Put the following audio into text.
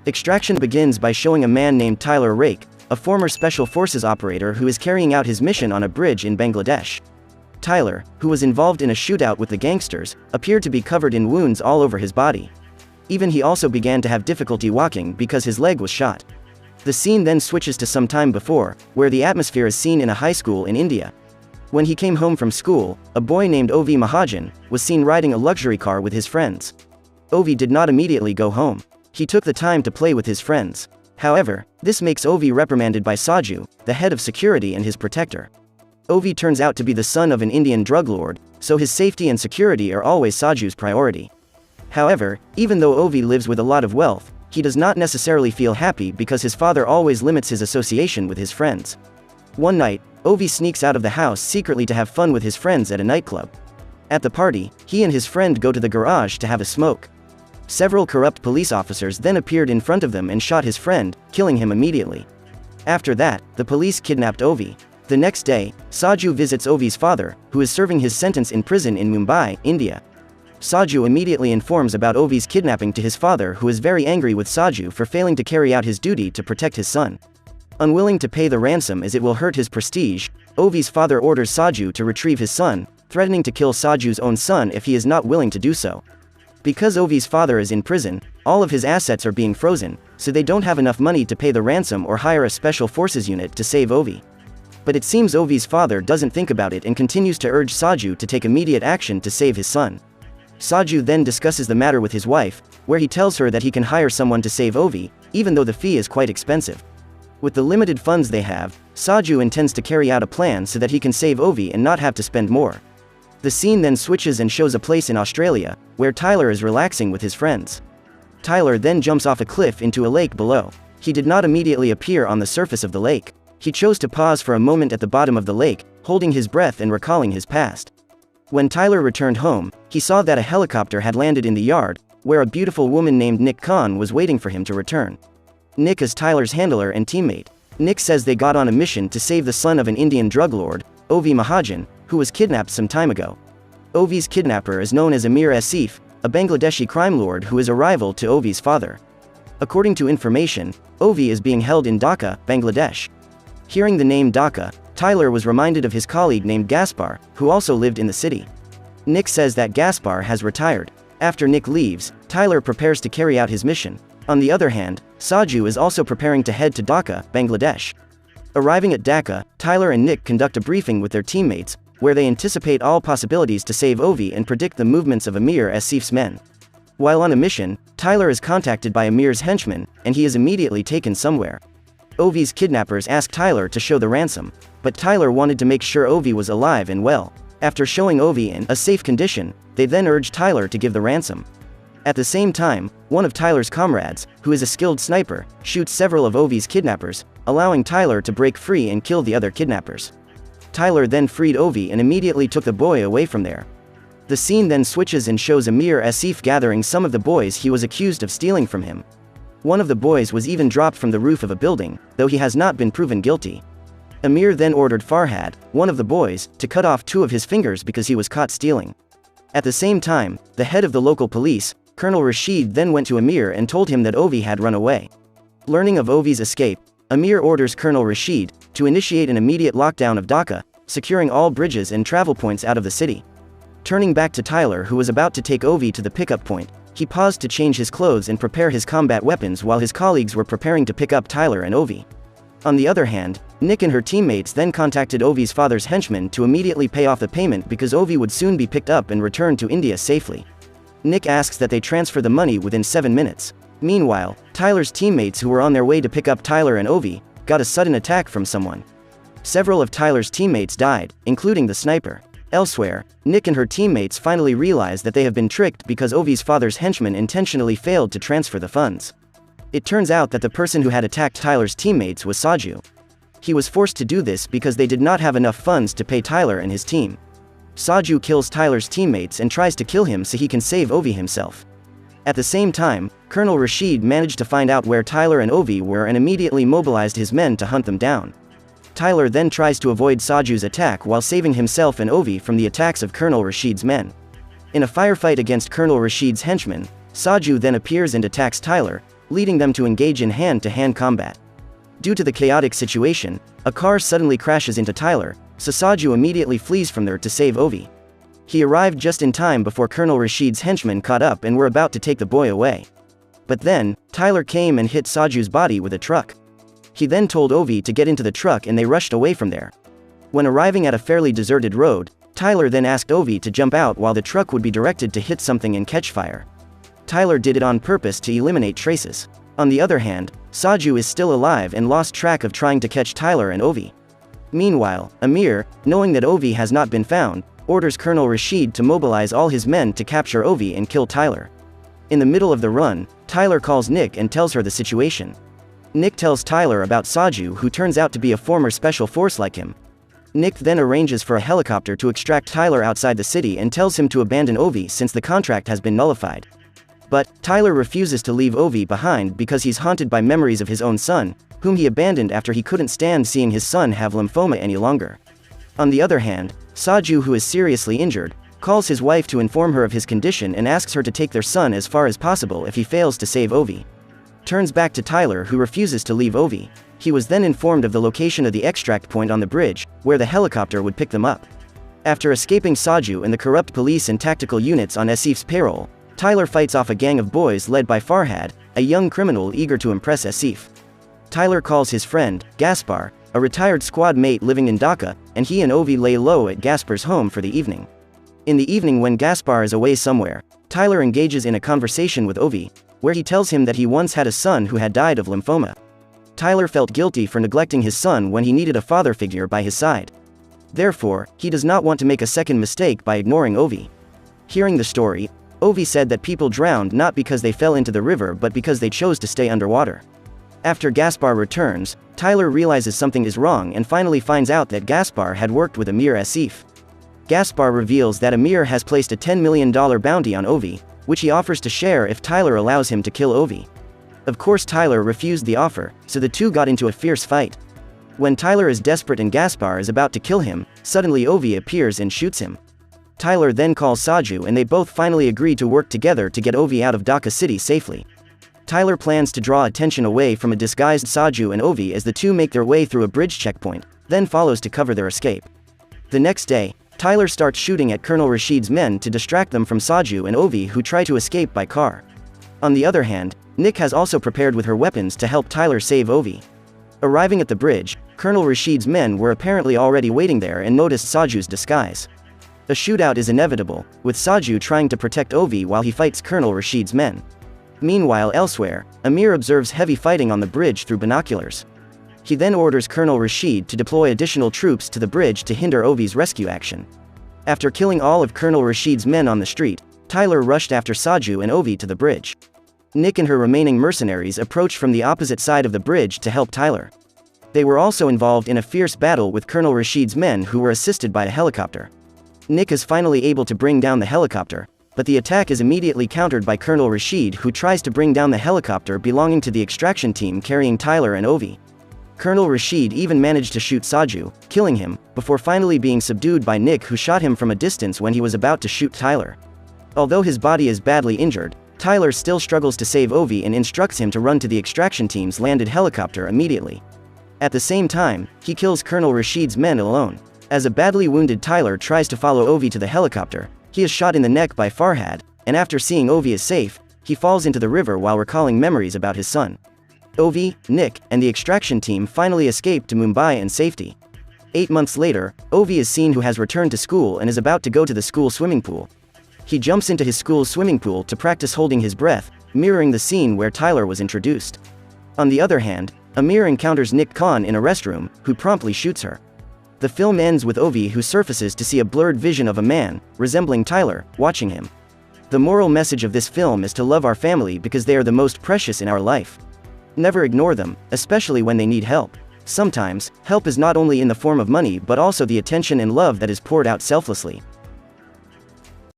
Extraction begins by showing a man named Tyler Rake, a former Special Forces operator who is carrying out his mission on a bridge in Bangladesh. Tyler, who was involved in a shootout with the gangsters, appeared to be covered in wounds all over his body. Even he also began to have difficulty walking because his leg was shot. The scene then switches to some time before, where the atmosphere is seen in a high school in India. When he came home from school, a boy named Ovi Mahajan was seen riding a luxury car with his friends. Ovi did not immediately go home. He took the time to play with his friends. However, this makes Ovi reprimanded by Saju, the head of security and his protector. Ovi turns out to be the son of an Indian drug lord, so his safety and security are always Saju's priority. However, even though Ovi lives with a lot of wealth, he does not necessarily feel happy because his father always limits his association with his friends. One night, Ovi sneaks out of the house secretly to have fun with his friends at a nightclub. At the party, he and his friend go to the garage to have a smoke. Several corrupt police officers then appeared in front of them and shot his friend, killing him immediately. After that, the police kidnapped Ovi. The next day, Saju visits Ovi's father, who is serving his sentence in prison in Mumbai, India. Saju immediately informs about Ovi's kidnapping to his father, who is very angry with Saju for failing to carry out his duty to protect his son. Unwilling to pay the ransom as it will hurt his prestige, Ovi's father orders Saju to retrieve his son, threatening to kill Saju's own son if he is not willing to do so. Because Ovi's father is in prison, all of his assets are being frozen, so they don't have enough money to pay the ransom or hire a special forces unit to save Ovi. But it seems Ovi's father doesn't think about it and continues to urge Saju to take immediate action to save his son. Saju then discusses the matter with his wife, where he tells her that he can hire someone to save Ovi, even though the fee is quite expensive. With the limited funds they have, Saju intends to carry out a plan so that he can save Ovi and not have to spend more. The scene then switches and shows a place in Australia, where Tyler is relaxing with his friends. Tyler then jumps off a cliff into a lake below. He did not immediately appear on the surface of the lake. He chose to pause for a moment at the bottom of the lake, holding his breath and recalling his past. When Tyler returned home, he saw that a helicopter had landed in the yard, where a beautiful woman named Nick Khan was waiting for him to return. Nick is Tyler's handler and teammate. Nick says they got on a mission to save the son of an Indian drug lord, Ovi Mahajan, who was kidnapped some time ago. Ovi's kidnapper is known as Amir Asif, a Bangladeshi crime lord who is a rival to Ovi's father. According to information, Ovi is being held in Dhaka, Bangladesh. Hearing the name Dhaka, Tyler was reminded of his colleague named Gaspar, who also lived in the city. Nick says that Gaspar has retired. After Nick leaves, Tyler prepares to carry out his mission. On the other hand, Saju is also preparing to head to Dhaka, Bangladesh. Arriving at Dhaka, Tyler and Nick conduct a briefing with their teammates, where they anticipate all possibilities to save Ovi and predict the movements of Amir Asif's men. While on a mission, Tyler is contacted by Amir's henchmen, and he is immediately taken somewhere. Ovi's kidnappers ask Tyler to show the ransom, but Tyler wanted to make sure Ovi was alive and well. After showing Ovi in a safe condition, they then urge Tyler to give the ransom. At the same time, one of Tyler's comrades, who is a skilled sniper, shoots several of Ovi's kidnappers, allowing Tyler to break free and kill the other kidnappers. Tyler then freed Ovi and immediately took the boy away from there. The scene then switches and shows Amir Asif gathering some of the boys he was accused of stealing from him. One of the boys was even dropped from the roof of a building, though he has not been proven guilty. Amir then ordered Farhad, one of the boys, to cut off 2 of his fingers because he was caught stealing. At the same time, the head of the local police, Colonel Rashid, then went to Amir and told him that Ovi had run away. Learning of Ovi's escape, Amir orders Colonel Rashid to initiate an immediate lockdown of Dhaka, securing all bridges and travel points out of the city. Turning back to Tyler, who was about to take Ovi to the pickup point, he paused to change his clothes and prepare his combat weapons while his colleagues were preparing to pick up Tyler and Ovi. On the other hand, Nick and her teammates then contacted Ovi's father's henchmen to immediately pay off the payment because Ovi would soon be picked up and returned to India safely. Nick asks that they transfer the money within 7 minutes. Meanwhile, Tyler's teammates who were on their way to pick up Tyler and Ovi, got a sudden attack from someone. Several of Tyler's teammates died, including the sniper. Elsewhere, Nick and her teammates finally realize that they have been tricked because Ovi's father's henchmen intentionally failed to transfer the funds. It turns out that the person who had attacked Tyler's teammates was Saju. He was forced to do this because they did not have enough funds to pay Tyler and his team. Saju kills Tyler's teammates and tries to kill him so he can save Ovi himself. At the same time, Colonel Rashid managed to find out where Tyler and Ovi were and immediately mobilized his men to hunt them down. Tyler then tries to avoid Saju's attack while saving himself and Ovi from the attacks of Colonel Rashid's men. In a firefight against Colonel Rashid's henchmen, Saju then appears and attacks Tyler, leading them to engage in hand-to-hand combat. Due to the chaotic situation, a car suddenly crashes into Tyler, so Saju immediately flees from there to save Ovi. He arrived just in time before Colonel Rashid's henchmen caught up and were about to take the boy away. But then, Tyler came and hit Saju's body with a truck. He then told Ovi to get into the truck and they rushed away from there. When arriving at a fairly deserted road, Tyler then asked Ovi to jump out while the truck would be directed to hit something and catch fire. Tyler did it on purpose to eliminate traces. On the other hand, Saju is still alive and lost track of trying to catch Tyler and Ovi. Meanwhile, Amir, knowing that Ovi has not been found, orders Colonel Rashid to mobilize all his men to capture Ovi and kill Tyler. In the middle of the run, Tyler calls Nick and tells her the situation. Nick tells Tyler about Saju, who turns out to be a former special force like him. Nick then arranges for a helicopter to extract Tyler outside the city and tells him to abandon Ovi since the contract has been nullified. But Tyler refuses to leave Ovi behind because he's haunted by memories of his own son, whom he abandoned after he couldn't stand seeing his son have lymphoma any longer. On the other hand, Saju, who is seriously injured, calls his wife to inform her of his condition and asks her to take their son as far as possible if he fails to save Ovi. Turns back to Tyler, who refuses to leave Ovi. He was then informed of the location of the extract point on the bridge, where the helicopter would pick them up. After escaping Saju and the corrupt police and tactical units on Asif's payroll, Tyler fights off a gang of boys led by Farhad, a young criminal eager to impress Asif. Tyler calls his friend, Gaspar, a retired squad mate living in Dhaka, and he and Ovi lay low at Gaspar's home for the evening. In the evening when Gaspar is away somewhere, Tyler engages in a conversation with Ovi, where he tells him that he once had a son who had died of lymphoma. Tyler felt guilty for neglecting his son when he needed a father figure by his side. Therefore, he does not want to make a second mistake by ignoring Ovi. Hearing the story, Ovi said that people drowned not because they fell into the river but because they chose to stay underwater. After Gaspar returns, Tyler realizes something is wrong and finally finds out that Gaspar had worked with Amir Asif. Gaspar reveals that Amir has placed a $10 million bounty on Ovi, which he offers to share if Tyler allows him to kill Ovi. Of course Tyler refused the offer, so the two got into a fierce fight. When Tyler is desperate and Gaspar is about to kill him, suddenly Ovi appears and shoots him. Tyler then calls Saju and they both finally agree to work together to get Ovi out of Dhaka City safely. Tyler plans to draw attention away from a disguised Saju and Ovi as the two make their way through a bridge checkpoint, then follows to cover their escape. The next day, Tyler starts shooting at Colonel Rashid's men to distract them from Saju and Ovi, who try to escape by car. On the other hand, Nick has also prepared with her weapons to help Tyler save Ovi. Arriving at the bridge, Colonel Rashid's men were apparently already waiting there and noticed Saju's disguise. A shootout is inevitable, with Saju trying to protect Ovi while he fights Colonel Rashid's men. Meanwhile elsewhere, Amir observes heavy fighting on the bridge through binoculars. He then orders Colonel Rashid to deploy additional troops to the bridge to hinder Ovi's rescue action. After killing all of Colonel Rashid's men on the street, Tyler rushed after Saju and Ovi to the bridge. Nick and her remaining mercenaries approach from the opposite side of the bridge to help Tyler. They were also involved in a fierce battle with Colonel Rashid's men who were assisted by a helicopter. Nick is finally able to bring down the helicopter, but the attack is immediately countered by Colonel Rashid, who tries to bring down the helicopter belonging to the extraction team carrying Tyler and Ovi. Colonel Rashid even managed to shoot Saju, killing him, before finally being subdued by Nick, who shot him from a distance when he was about to shoot Tyler. Although his body is badly injured, Tyler still struggles to save Ovi and instructs him to run to the extraction team's landed helicopter immediately. At the same time, he kills Colonel Rashid's men alone. As a badly wounded Tyler tries to follow Ovi to the helicopter, he is shot in the neck by Farhad, and after seeing Ovi is safe, he falls into the river while recalling memories about his son. Ovi, Nick, and the extraction team finally escape to Mumbai in safety. 8 months later, Ovi is seen who has returned to school and is about to go to the school swimming pool. He jumps into his school's swimming pool to practice holding his breath, mirroring the scene where Tyler was introduced. On the other hand, Amir encounters Nick Khan in a restroom, who promptly shoots her. The film ends with Ovi, who surfaces to see a blurred vision of a man, resembling Tyler, watching him. The moral message of this film is to love our family because they are the most precious in our life. Never ignore them, especially when they need help. Sometimes, help is not only in the form of money but also the attention and love that is poured out selflessly.